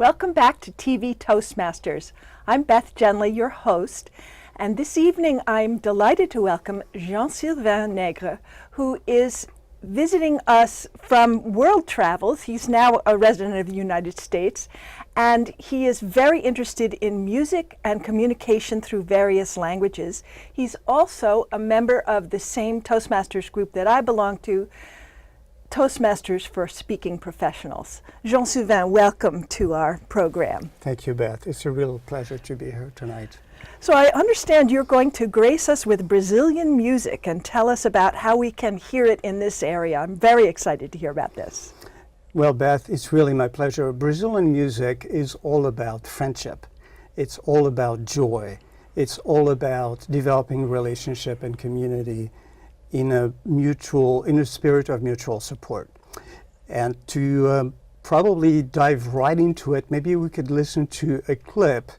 Welcome back to TV Toastmasters. I'm Beth Genly, your host, and this evening I'm delighted to welcome Jean-Sylvain Nègre, who is visiting us from world travels. He's now a resident of the United States, and he is very interested in music and communication through various languages. He's also a member of the same Toastmasters group that I belong to, Toastmasters for Speaking Professionals. Jean-Sylvain, welcome to our program. Thank you, Beth. It's a real pleasure to be here tonight. So I understand you're going to grace us with Brazilian music and tell us about how we can hear it in this area. I'm very excited to hear about this. Well, Beth, it's really my pleasure. Brazilian music is all about friendship. It's all about joy. It's all about developing relationship and community in a spirit of mutual support. And to probably dive right into it, maybe we could listen to a clip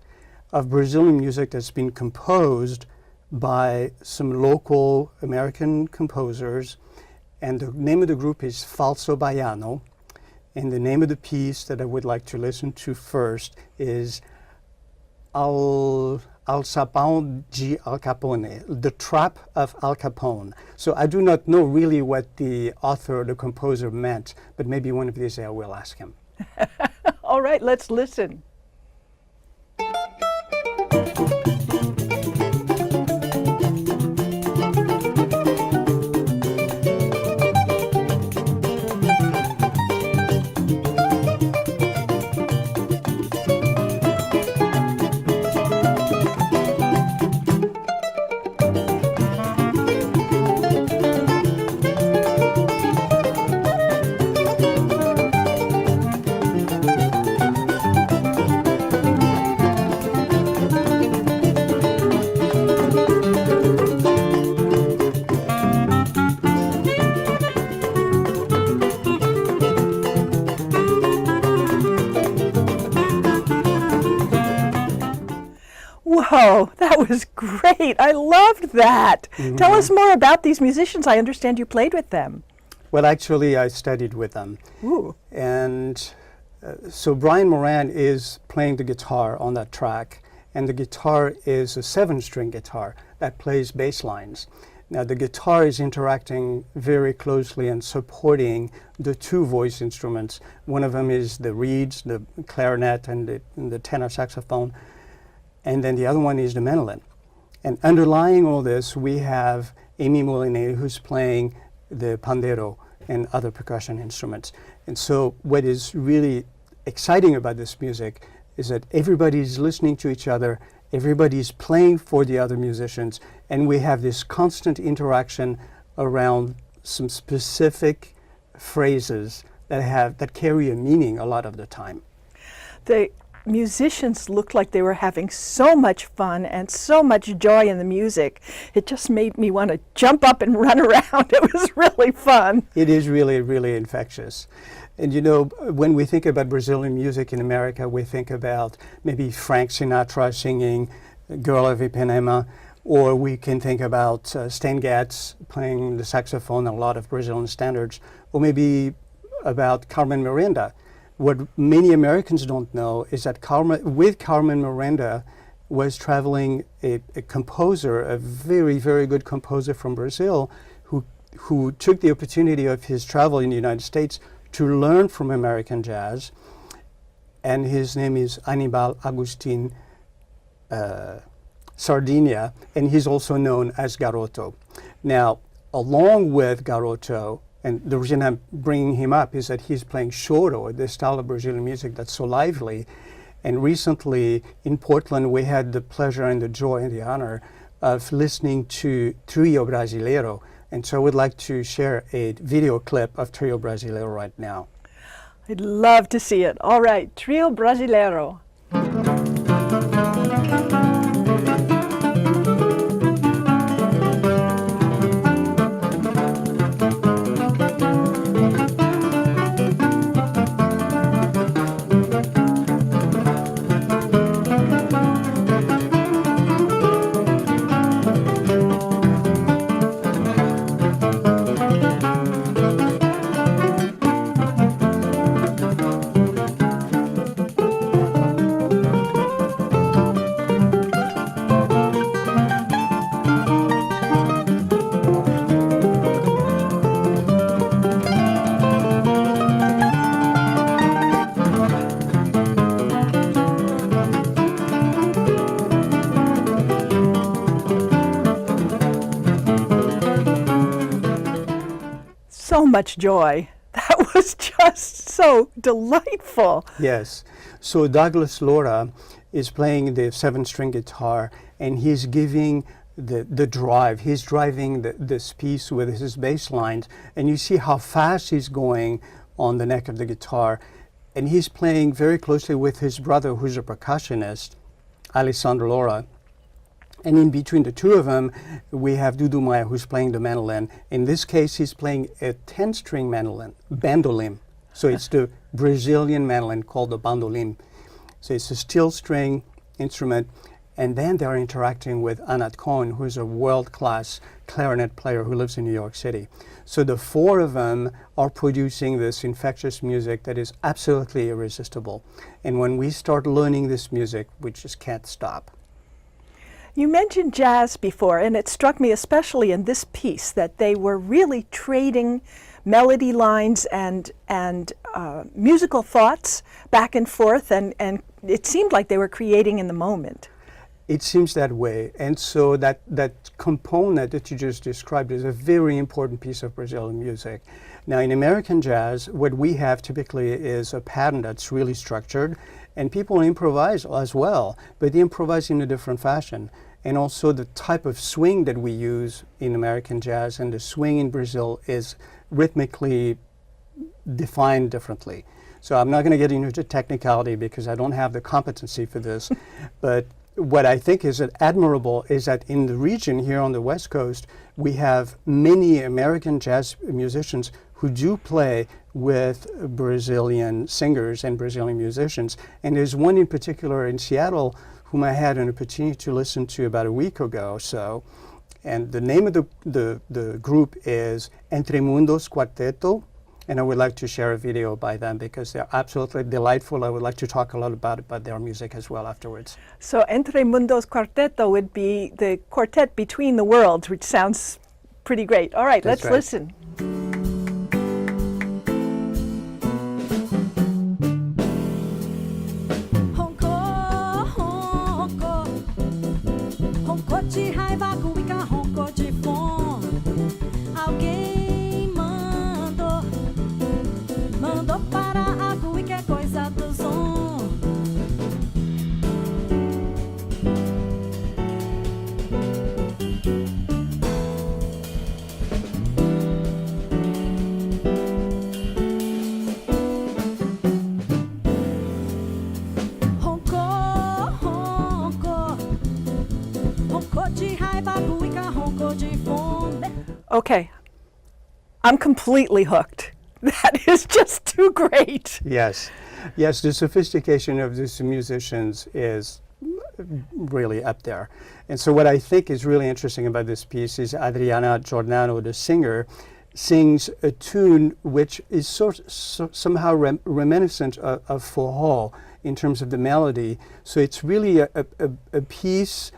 of Brazilian music that's been composed by some local American composers. And the name of the group is Falso Baiano. And the name of the piece that I would like to listen to first is Alçapão de Al Capone, The Trap of Al Capone. So I do not know really what the author, the composer meant, but maybe one of these I will ask him. All right, let's listen. Whoa, that was great. I loved that. Mm-hmm. Tell us more about these musicians. I understand you played with them. Well, actually, I studied with them. Ooh. And so Brian Moran is playing the guitar on that track, and the guitar is a 7-string guitar that plays bass lines. Now, the guitar is interacting very closely and supporting the 2 voice instruments. One of them is the reeds, the clarinet, and the tenor saxophone. And then the other one is the mandolin. And underlying all this, we have Amy Molinet, who's playing the pandero and other percussion instruments. And so what is really exciting about this music is that everybody's listening to each other, everybody's playing for the other musicians, and we have this constant interaction around some specific phrases that carry a meaning a lot of the time. The musicians looked like they were having so much fun and so much joy in the music. It just made me want to jump up and run around. It was really fun. It is really, really infectious. And you know, when we think about Brazilian music in America, we think about maybe Frank Sinatra singing Girl of Ipanema, or we can think about Stan Getz playing the saxophone, a lot of Brazilian standards, or maybe about Carmen Miranda. What many Americans don't know is that with Carmen Miranda was traveling a composer, a very, very good composer from Brazil, who took the opportunity of his travel in the United States to learn from American jazz. And his name is Anibal Agustin Sardinia, and he's also known as Garoto. Now, along with Garoto, and the reason I'm bringing him up is that he's playing choro, the style of Brazilian music that's so lively. And recently in Portland, we had the pleasure and the joy and the honor of listening to Trio Brasileiro. And so I would like to share a video clip of Trio Brasileiro right now. I'd love to see it. All right, Trio Brasileiro. much joy. That was just so delightful. Yes. So Douglas Laura is playing the 7-string guitar, and he's giving the drive. He's driving this piece with his bass lines, and you see how fast he's going on the neck of the guitar. And he's playing very closely with his brother, who's a percussionist, Alessandro Laura. And in between the two of them, we have Dudu Maia, who's playing the mandolin. In this case, he's playing a 10-string bandolim. So it's the Brazilian mandolin called the bandolim. So it's a steel string instrument. And then they're interacting with Anat Cohen, who's a world-class clarinet player who lives in New York City. So the four of them are producing this infectious music that is absolutely irresistible. And when we start learning this music, we just can't stop. You mentioned jazz before, and it struck me especially in this piece that they were really trading melody lines and musical thoughts back and forth, and it seemed like they were creating in the moment. It seems that way. And so that component that you just described is a very important piece of Brazilian music. Now, in American jazz, what we have typically is a pattern that's really structured, and people improvise as well, but they improvise in a different fashion. And also the type of swing that we use in American jazz and the swing in Brazil is rhythmically defined differently. So I'm not going to get into the technicality because I don't have the competency for this, but what I think is admirable is that in the region here on the West Coast, we have many American jazz musicians who do play with Brazilian singers and Brazilian musicians. And there's one in particular in Seattle whom I had an opportunity to listen to about a week ago or so. And the name of the group is Entre Mundos Quarteto. And I would like to share a video by them because they're absolutely delightful. I would like to talk a lot about their music as well afterwards. So Entre Mundos Quarteto would be the quartet between the worlds, which sounds pretty great. All right, let's listen. Okay, I'm completely hooked. That is just too great. Yes, yes, the sophistication of these musicians is really up there. And so what I think is really interesting about this piece is Adriana Giordano, the singer, sings a tune which is somehow reminiscent of forró in terms of the melody. So it's really a piece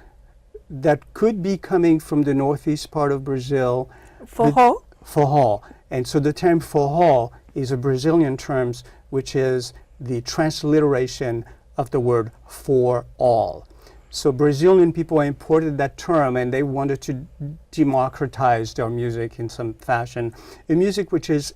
that could be coming from the northeast part of Brazil. Forró? Forró. And so the term forró is a Brazilian term which is the transliteration of the word for all. So Brazilian people imported that term and they wanted to democratize their music in some fashion. A music which is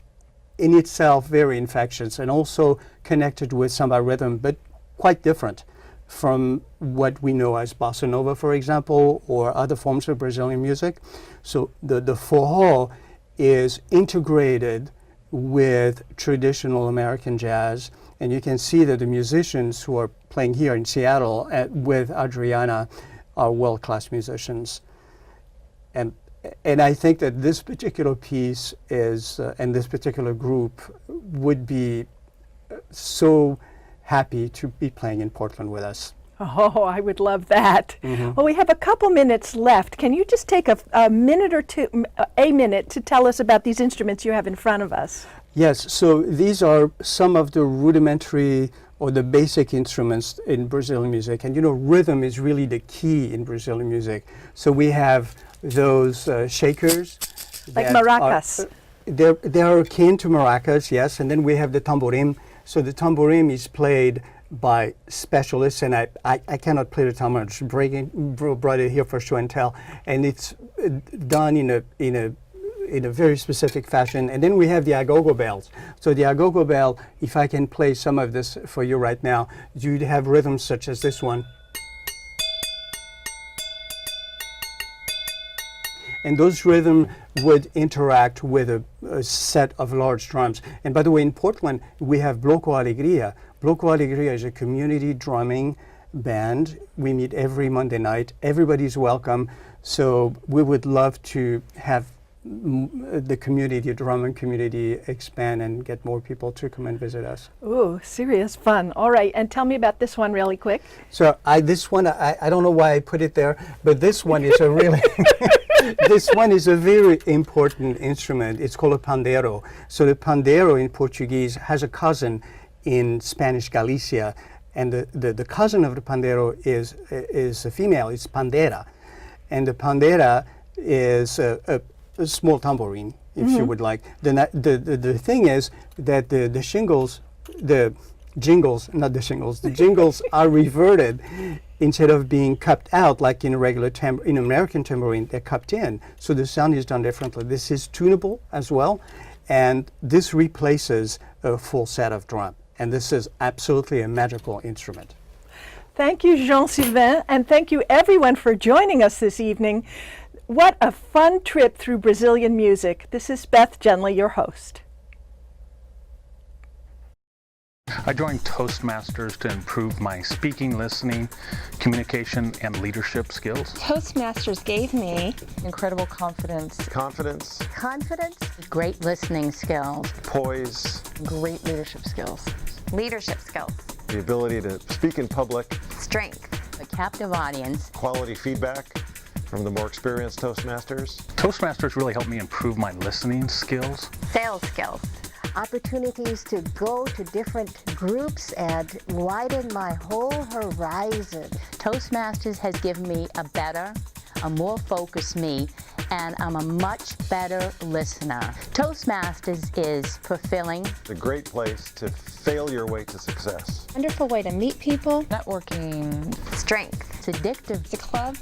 in itself very infectious and also connected with samba rhythm, but quite different from what we know as bossa nova, for example, or other forms of Brazilian music. So the forró is integrated with traditional American jazz, and you can see that the musicians who are playing here in Seattle with Adriana are world-class musicians. And I think that this particular piece is, and this particular group would be so happy to be playing in Portland with us. Oh, I would love that. Mm-hmm. Well, we have a couple minutes left. Can you just take a minute or two, a minute, to tell us about these instruments you have in front of us? Yes, so these are some of the rudimentary or the basic instruments in Brazilian music. And you know, rhythm is really the key in Brazilian music. So we have those shakers. Like maracas. They're akin to maracas, yes. And then we have the tamborim. So the tamborim is played by specialists, and I cannot play the tamborim. I'm just brought it here for show and tell. And it's done in in a very specific fashion. And then we have the agogo bells. So the agogo bell, if I can play some of this for you right now, you'd have rhythms such as this one. And those rhythms would interact with a set of large drums. And by the way, in Portland, we have Bloco Alegria. Bloco Alegria is a community drumming band. We meet every Monday night. Everybody's welcome. So we would love to have the community, drumming community, expand and get more people to come and visit us. Ooh, serious fun. All right, and tell me about this one really quick. So this one, I don't know why I put it there, but this one is a really, this one is a very important instrument. It's called a pandeiro. So the pandeiro in Portuguese has a cousin in Spanish Galicia, and the cousin of the pandeiro is a female. It's pandera, and the pandera is a small tambourine, if you would like. The thing is that the jingles are reverted. Instead of being cupped out like in a regular in American tambourine, they're cupped in. So the sound is done differently. This is tunable as well, and this replaces a full set of drum. And this is absolutely a magical instrument. Thank you, Jean-Sylvain, and thank you everyone for joining us this evening. What a fun trip through Brazilian music. This is Beth Genly, your host. I joined Toastmasters to improve my speaking, listening, communication, and leadership skills. Toastmasters gave me incredible confidence. Confidence, Great listening skills. poise, Great leadership skills. Leadership skills, the ability to speak in public, strength, A captive audience. quality feedback from the more experienced Toastmasters. Toastmasters really helped me improve my listening skills. sales skills, opportunities to go to different groups and widen my whole horizon. Toastmasters has given me a more focused me, and I'm a much better listener. Toastmasters is fulfilling. It's a great place to fail your way to success. Wonderful way to meet people. networking, strength, It's addictive. It's a club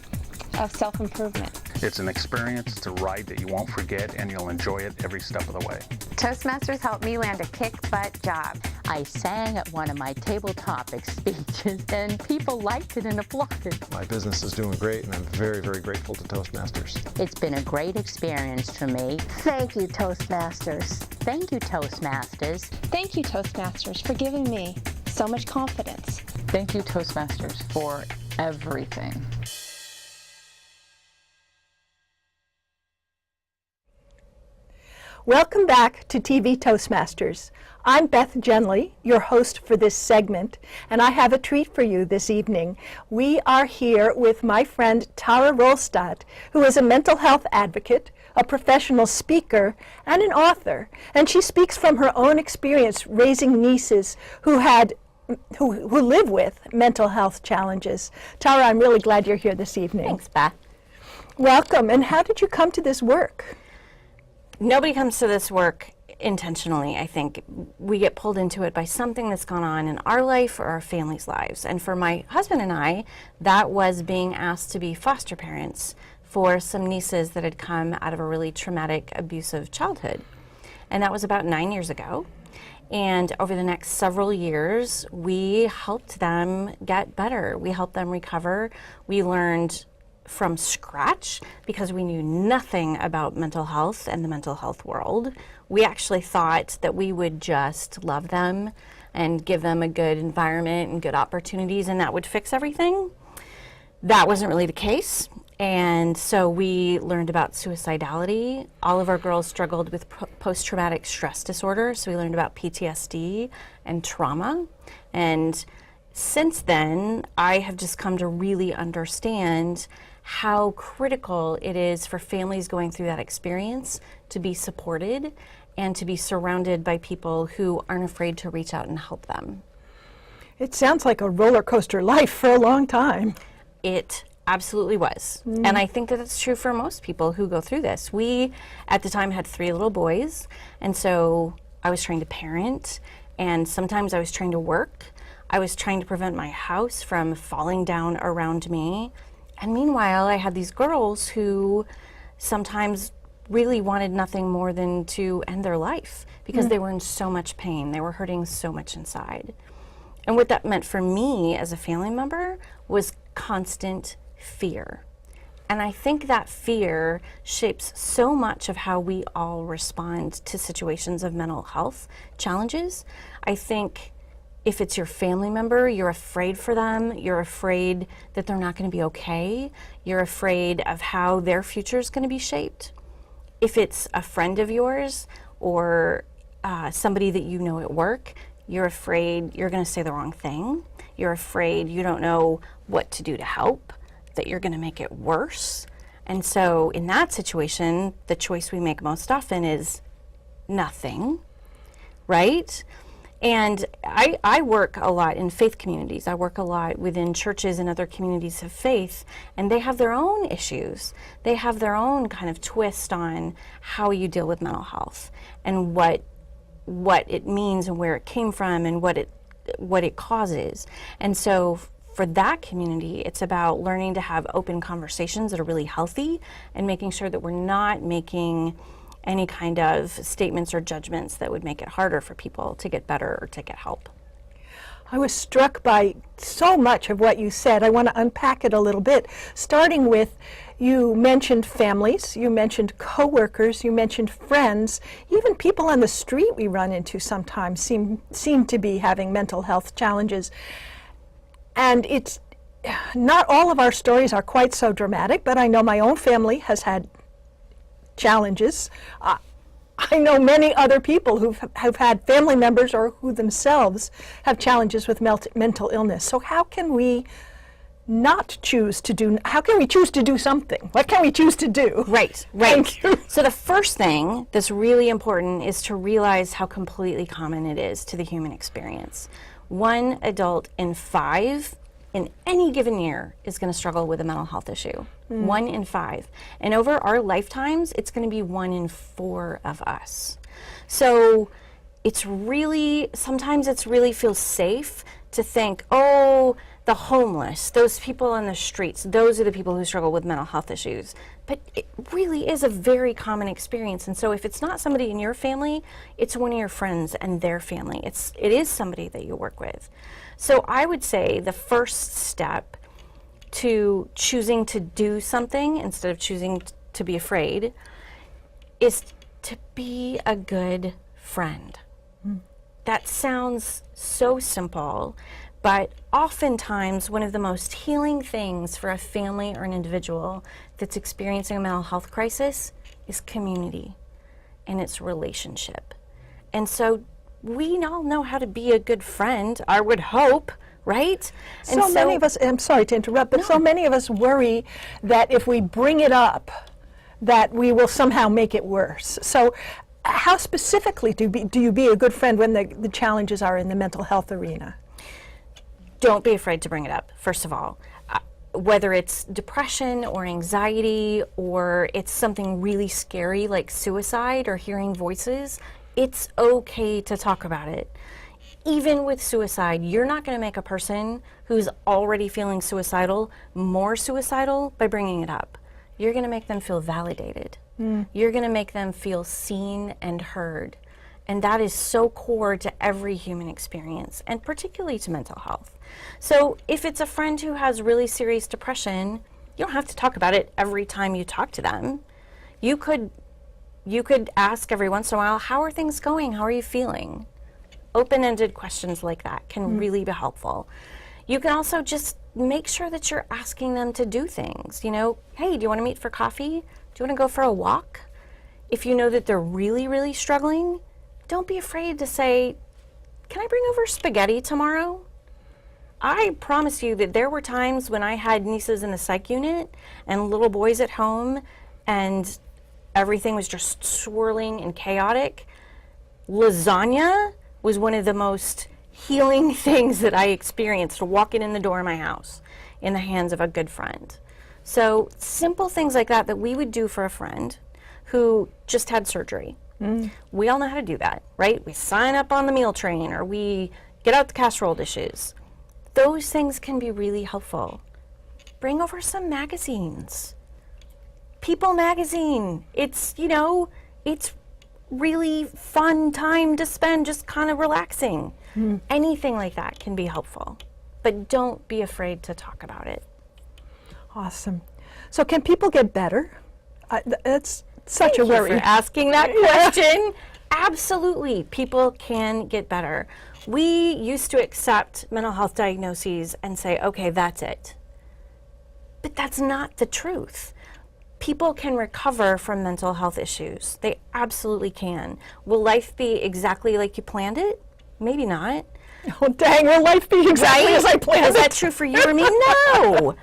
of self-improvement. It's an experience, it's a ride that you won't forget, and you'll enjoy it every step of the way. Toastmasters helped me land a kick-butt job. I sang at one of my table topic speeches, and people liked it and applauded. My business is doing great, and I'm very, very grateful to Toastmasters. It's been a great experience for me. Thank you, Toastmasters. Thank you, Toastmasters. Thank you, Toastmasters, for giving me so much confidence. Thank you, Toastmasters, for everything. Welcome back to TV Toastmasters. I'm Beth Genly, your host for this segment, and I have a treat for you this evening. We are here with my friend Tara Rolstad, who is a mental health advocate, a professional speaker, and an author. And she speaks from her own experience raising nieces who live with mental health challenges. Tara, I'm really glad you're here this evening. Thanks, Beth. Welcome. And how did you come to this work? Nobody comes to this work intentionally, I think. We get pulled into it by something that's gone on in our life or our family's lives. And for my husband and I, that was being asked to be foster parents for some nieces that had come out of a really traumatic, abusive childhood. And that was about 9 years ago. And over the next several years, we helped them get better. We helped them recover. We learned from scratch because we knew nothing about mental health and the mental health world. We actually thought that we would just love them and give them a good environment and good opportunities and that would fix everything. That wasn't really the case. And so we learned about suicidality. All of our girls struggled with post-traumatic stress disorder. So we learned about PTSD and trauma. And since then, I have just come to really understand how critical it is for families going through that experience to be supported and to be surrounded by people who aren't afraid to reach out and help them. It sounds like a roller coaster life for a long time. It absolutely was. And I think that it's true for most people who go through this. We, at the time, had 3 little boys, and so I was trying to parent, and sometimes I was trying to work. I was trying to prevent my house from falling down around me. And meanwhile, I had these girls who sometimes really wanted nothing more than to end their life because they were in so much pain. They were hurting so much inside. And what that meant for me as a family member was constant fear. And I think that fear shapes so much of how we all respond to situations of mental health challenges. I think if it's your family member, you're afraid for them, you're afraid that they're not going to be okay, you're afraid of how their future is going to be shaped. If it's a friend of yours or somebody that you know at work, you're afraid you're going to say the wrong thing. You're afraid you don't know what to do to help, that you're going to make it worse. And so in that situation, the choice we make most often is nothing, right? And I work a lot in faith communities. I work a lot within churches and other communities of faith, and they have their own issues. They have their own kind of twist on how you deal with mental health and what it means and where it came from and what it causes. And so for that community, it's about learning to have open conversations that are really healthy and making sure that we're not making any kind of statements or judgments that would make it harder for people to get better or to get help. I was struck by so much of what you said. I want to unpack it a little bit, starting with, you mentioned families, you mentioned coworkers, you mentioned friends, even people on the street we run into sometimes seem to be having mental health challenges. And it's not all of our stories are quite so dramatic, but I know my own family has had challenges. I know many other people who have had family members or who themselves have challenges with mental illness. So how can we not choose to do, how can we choose to do something? What can we choose to do? Right. Thank you. So the first thing that's really important is to realize how completely common it is to the human experience. 1 adult in 5 in any given year is going to struggle with a mental health issue. 1 in 5. And over our lifetimes, it's going to be 1 in 4 of us. So it's really, sometimes it's really feels safe to think, oh, the homeless, those people on the streets, those are the people who struggle with mental health issues. But it really is a very common experience. And so if it's not somebody in your family, it's one of your friends and their family. It is somebody that you work with. So I would say the first step to choosing to do something instead of choosing to be afraid is to be a good friend. That sounds so simple, but oftentimes one of the most healing things for a family or an individual that's experiencing a mental health crisis is community and it's relationship. And so we all know how to be a good friend, I would hope, right? And so many of us, I'm sorry to interrupt, but so many of us worry that if we bring it up, that we will somehow make it worse. So how specifically do you be a good friend when the challenges are in the mental health arena? Don't be afraid to bring it up, first of all. Whether it's depression or anxiety or it's something really scary like suicide or hearing voices, it's okay to talk about it. Even with suicide, you're not going to make a person who's already feeling suicidal more suicidal by bringing it up. You're going to make them feel validated. You're going to make them feel seen and heard. And that is so core to every human experience, and particularly to mental health. So if it's a friend who has really serious depression, you don't have to talk about it every time you talk to them. You could ask every once in a while, how are things going? How are you feeling? Open-ended questions like that can really be helpful. You can also just make sure that you're asking them to do things. You know, hey, do you want to meet for coffee? Do you want to go for a walk? If you know that they're really, really struggling, don't be afraid to say, can I bring over spaghetti tomorrow? I promise you that there were times when I had nieces in the psych unit and little boys at home and everything was just swirling and chaotic. Lasagna was one of the most healing things that I experienced walking in the door of my house in the hands of a good friend. So simple things like that that we would do for a friend who just had surgery. We all know how to do that, right? We sign up on the meal train or we get out the casserole dishes. Those things can be really helpful. Bring over some magazines. People magazine. It's, you know, it's really fun time to spend just kind of relaxing. Anything like that can be helpful, but don't be afraid to talk about it. Awesome. So can people get better? That's such a worry. Thank you for asking that question. Absolutely, people can get better. We used to accept mental health diagnoses and say, okay, that's it. But that's not the truth. People can recover from mental health issues. They absolutely can. Will life be exactly like you planned it? Maybe not. Oh, dang, will life be exactly as I planned it? Is that true for you or me? No.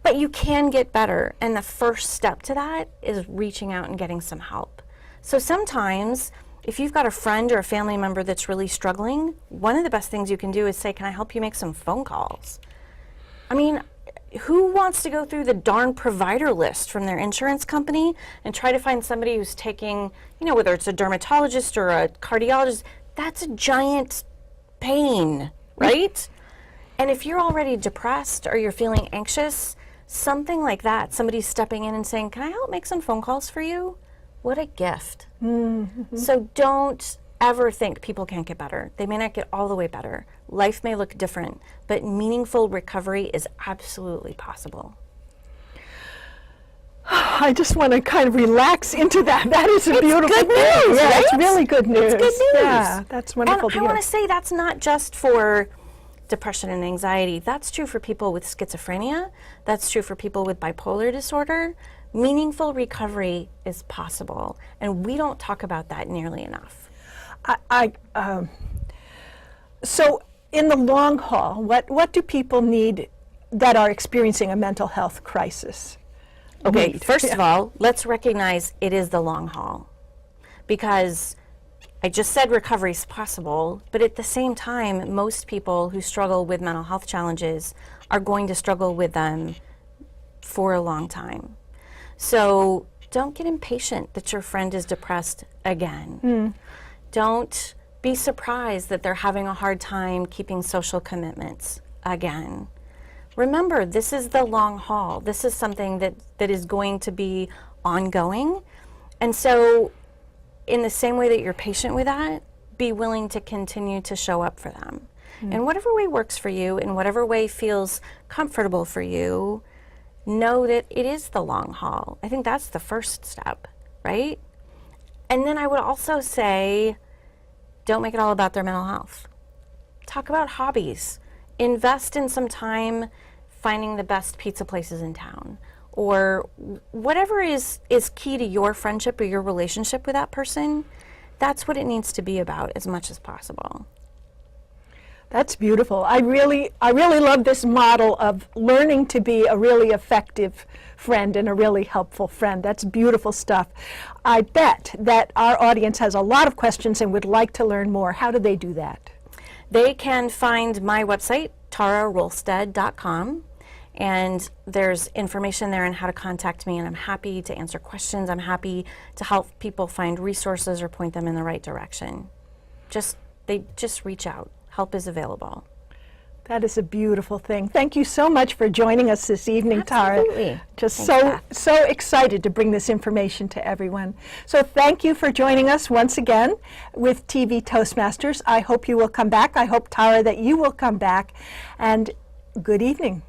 But you can get better, and the first step to that is reaching out and getting some help. So sometimes, if you've got a friend or a family member that's really struggling, one of the best things you can do is say, can I help you make some phone calls? I mean, who wants to go through the darn provider list from their insurance company and try to find somebody who's taking, you know, whether it's a dermatologist or a cardiologist, that's a giant pain, right? And if you're already depressed or you're feeling anxious, something like that, somebody stepping in and saying, can I help make some phone calls for you? What a gift. So don't ever think people can't get better. They may not get all the way better. Life may look different, but meaningful recovery is absolutely possible. I just want to kind of relax into that. That is a beautiful good thing. news, Yeah, right? it's really good news. It's good news. Yeah, that's wonderful And to I hear. want to say that's not just for depression and anxiety. That's true for people with schizophrenia. That's true for people with bipolar disorder. Meaningful recovery is possible, and we don't talk about that nearly enough. So in the long haul, what do people need that are experiencing a mental health crisis? Okay, need? first of all, let's recognize it is the long haul, because I just said recovery is possible, but at the same time, most people who struggle with mental health challenges are going to struggle with them for a long time. So don't get impatient that your friend is depressed again. Don't be surprised that they're having a hard time keeping social commitments again. Remember, this is the long haul. This is something that is going to be ongoing. And so in the same way that you're patient with that, be willing to continue to show up for them. In whatever way works for you, in whatever way feels comfortable for you, know that it is the long haul. I think that's the first step, right? And then I would also say, don't make it all about their mental health. Talk about hobbies. Invest in some time finding the best pizza places in town, or whatever is key to your friendship or your relationship with that person. That's what it needs to be about as much as possible. That's beautiful. I really love this model of learning to be a really effective friend and a really helpful friend. That's beautiful stuff. I bet that our audience has a lot of questions and would like to learn more. How do they do that? They can find my website, tararolstad.com, and there's information there on how to contact me, and I'm happy to answer questions. I'm happy to help people find resources or point them in the right direction. They just reach out. Help is available. That is a beautiful thing. Thank you so much for joining us this evening, Absolutely. Tara. Just Thanks, so excited to bring this information to everyone. So thank you for joining us once again with TV Toastmasters. I hope you will come back. I hope, Tara, that you will come back. And good evening.